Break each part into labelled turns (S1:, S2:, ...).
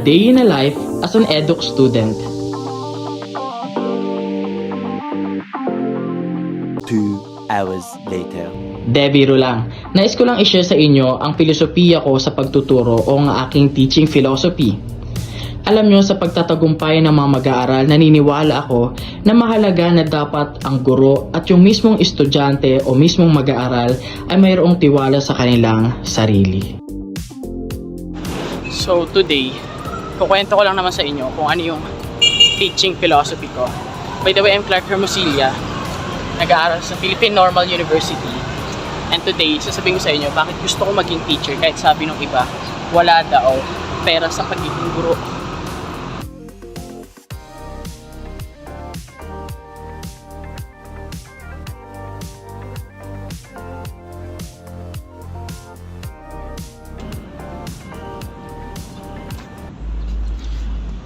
S1: day in a life as an eduk student.
S2: 2 hours later.
S1: Biro lang. Nais ko lang i-share sa inyo ang filosofiya ko sa pagtuturo o ang aking teaching philosophy. Alam nyo, sa pagtatagumpay ng mga mag-aaral, naniniwala ako na mahalaga na dapat ang guro at yung mismong estudyante o mismong mag-aaral ay mayroong tiwala sa kanilang sarili. So today, kukwento ko lang naman sa inyo kung ano yung teaching philosophy ko. By the way, I'm Clark Hermosilla, nag-aaral sa Philippine Normal University. And today, sasabihin ko sa inyo bakit gusto ko maging teacher kahit sabi ng iba, wala daw pera sa pagiging guro.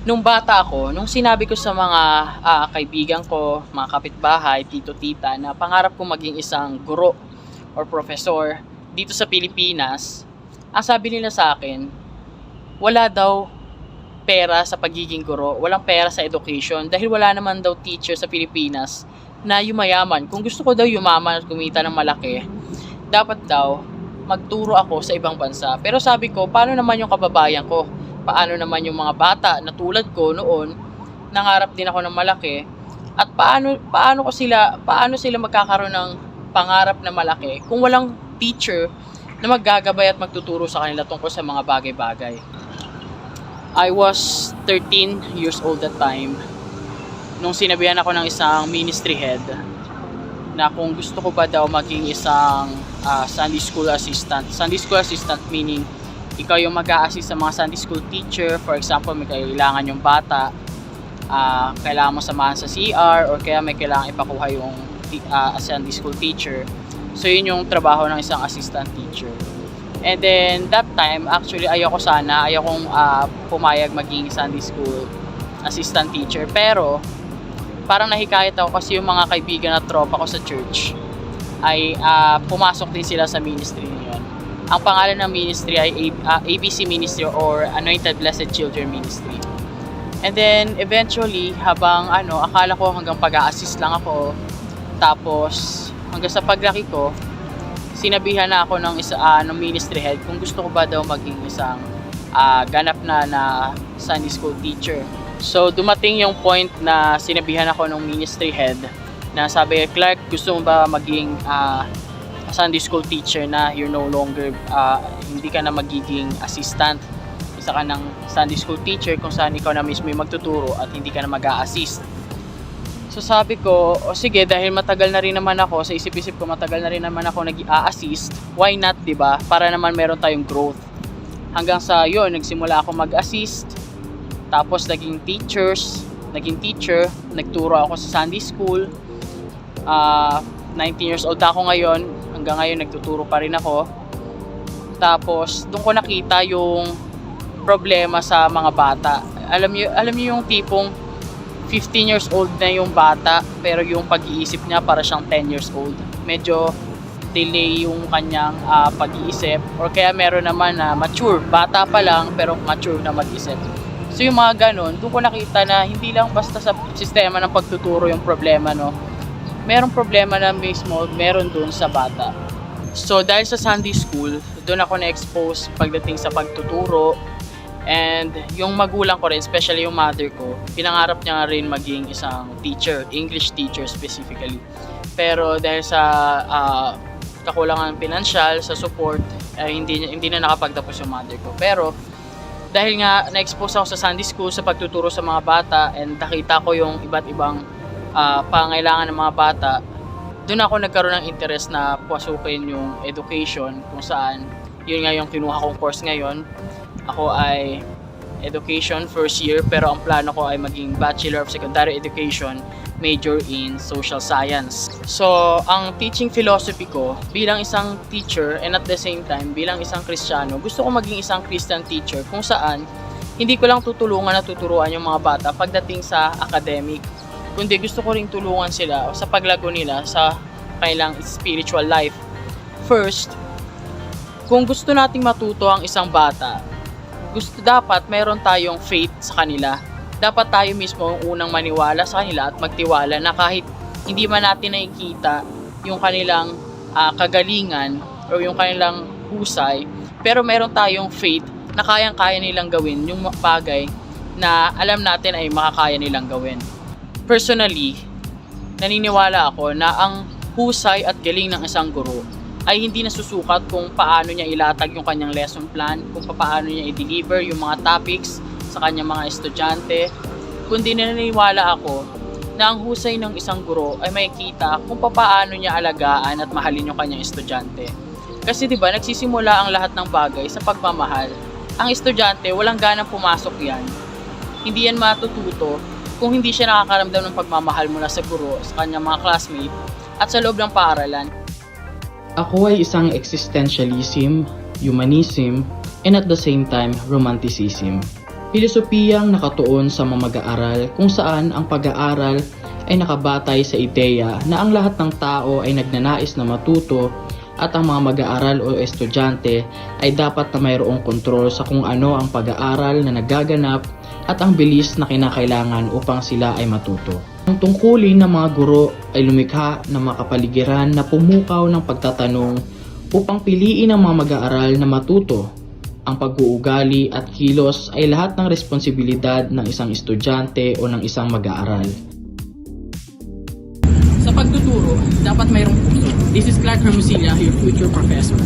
S1: Nung bata ako, nung sinabi ko sa mga kaibigan ko, mga kapitbahay, tito-tita, na pangarap ko maging isang guro or professor dito sa Pilipinas, ang sabi nila sa akin, wala daw pera sa pagiging guro, walang pera sa education, dahil wala naman daw teacher sa Pilipinas na yumayaman. Kung gusto ko daw yumaman at kumita ng malaki, dapat daw magturo ako sa ibang bansa. Pero sabi ko, paano naman yung kababayan ko? Paano naman yung mga bata na tulad ko noon, nangarap din ako ng malaki, at paano sila magkakaroon ng pangarap na malaki kung walang teacher na maggagabay at magtuturo sa kanila tungkol sa mga bagay-bagay. I was 13 years old that time nung sinabihan ako ng isang ministry head na kung gusto ko ba daw maging isang Sunday school assistant. Sunday school assistant meaning ikaw yung mag-a-assist sa mga Sunday school teacher. For example, may kailangan yung bata, kailangan mo samahan sa CR, or kaya may kailangan ipakuha yung Sunday school teacher. So yun yung trabaho ng isang assistant teacher. And then that time, actually ayokong pumayag maging Sunday school assistant teacher. Pero parang nahikayat ako kasi yung mga kaibigan at tropa ko sa church ay pumasok din sila sa ministry niyon. Ang pangalan ng ministry ay ABC Ministry or Anointed Blessed Children Ministry. And then eventually, habang akala ko hanggang pag-a-assist lang ako, tapos hanggang sa paglaki ko, sinabihan na ako ng ministry head kung gusto ko ba daw maging isang ganap na Sunday school teacher. So dumating yung point na sinabihan ako ng ministry head na sabi, Clark, gusto mo ba maging Sunday school teacher na? You're no longer, hindi ka na magiging assistant, isa ka ng Sunday school teacher kung saan ikaw na mismo yung magtuturo at hindi ka na mag-a-assist. So sabi ko, sige, dahil matagal na rin naman ako, sa isip-isip ko matagal na rin naman ako nag-a-assist, why not, diba? Para naman meron tayong growth. Hanggang sa yun, nagsimula ako mag-assist, tapos naging teacher, nagturo ako sa Sunday school. 19 years old ako ngayon, hanggang ngayon nagtuturo pa rin ako. Tapos doon ko nakita yung problema sa mga bata. Alam niyo yung tipong 15 years old na yung bata, pero yung pag-iisip niya para siyang 10 years old. Medyo delay yung kanyang pag-iisip, or kaya meron naman na mature, bata pa lang pero mature na mag-isip. So yung mga ganun, doon ko nakita na hindi lang basta sa sistema ng pagtuturo yung problema, no. Merong problema na mismo meron dun sa bata. So dahil sa Sunday school, doon ako na-expose pagdating sa pagtuturo. And yung magulang ko rin, especially yung mother ko, pinangarap niya nga rin maging isang teacher, English teacher specifically. Pero dahil sa kakulangan pinansyal, sa support, hindi na nakapagtapos yung mother ko. Pero dahil nga na-expose ako sa Sunday school sa pagtuturo sa mga bata, and nakita ko yung iba't ibang pangailangan ng mga bata, doon ako nagkaroon ng interest na pasukin yung education, kung saan yun nga yung kinuha kong course ngayon. Ako ay education first year, pero ang plano ko ay maging Bachelor of Secondary Education, major in social science. So ang teaching philosophy ko bilang isang teacher, and at the same time bilang isang Kristiyano, gusto ko maging isang Christian teacher kung saan hindi ko lang tutulungan at tuturuan yung mga bata pagdating sa academic, kundi gusto ko ring tulungan sila sa paglago nila sa kanilang spiritual life. First, kung gusto nating matuto ang isang bata, dapat mayroon tayong faith sa kanila. Dapat tayo mismo ang unang maniwala sa kanila at magtiwala na kahit hindi man natin nakikita yung kanilang kagalingan o yung kanilang husay, pero meron tayong faith na kayang-kaya nilang gawin yung bagay na alam natin ay makakaya nilang gawin. Personally, naniniwala ako na ang husay at galing ng isang guro ay hindi nasusukat kung paano niya ilatag yung kanyang lesson plan, kung paano niya i-deliver yung mga topics sa kanyang mga estudyante, kundi naniniwala ako na ang husay ng isang guro ay makikita kung paano niya alagaan at mahalin yung kanyang estudyante. Kasi 'di ba, nagsisimula ang lahat ng bagay sa pagmamahal. Ang estudyante, walang ganang pumasok yan. Hindi yan matututo kung hindi siya nakakaramdam ng pagmamahal mula sa guro, sa kanyang mga classmate, at sa loob ng paaralan. Ako ay isang existentialism, humanism, and at the same time, romanticism. Filosopiyang nakatuon sa mga mag-aaral kung saan ang pag-aaral ay nakabatay sa ideya na ang lahat ng tao ay nagnanais na matuto at ang mga mag-aaral o estudyante ay dapat na mayroong kontrol sa kung ano ang pag-aaral na nagaganap at ang bilis na kinakailangan upang sila ay matuto. Ang tungkulin ng mga guro ay lumikha ng mga kapaligiran na pumukaw ng pagtatanong upang piliin ang mga mag-aaral na matuto. Ang pag-uugali at kilos ay lahat ng responsibilidad ng isang estudyante o ng isang mag-aaral. Sa pagtuturo, dapat mayroong puso. This is Clark Hermosilla, your future professor.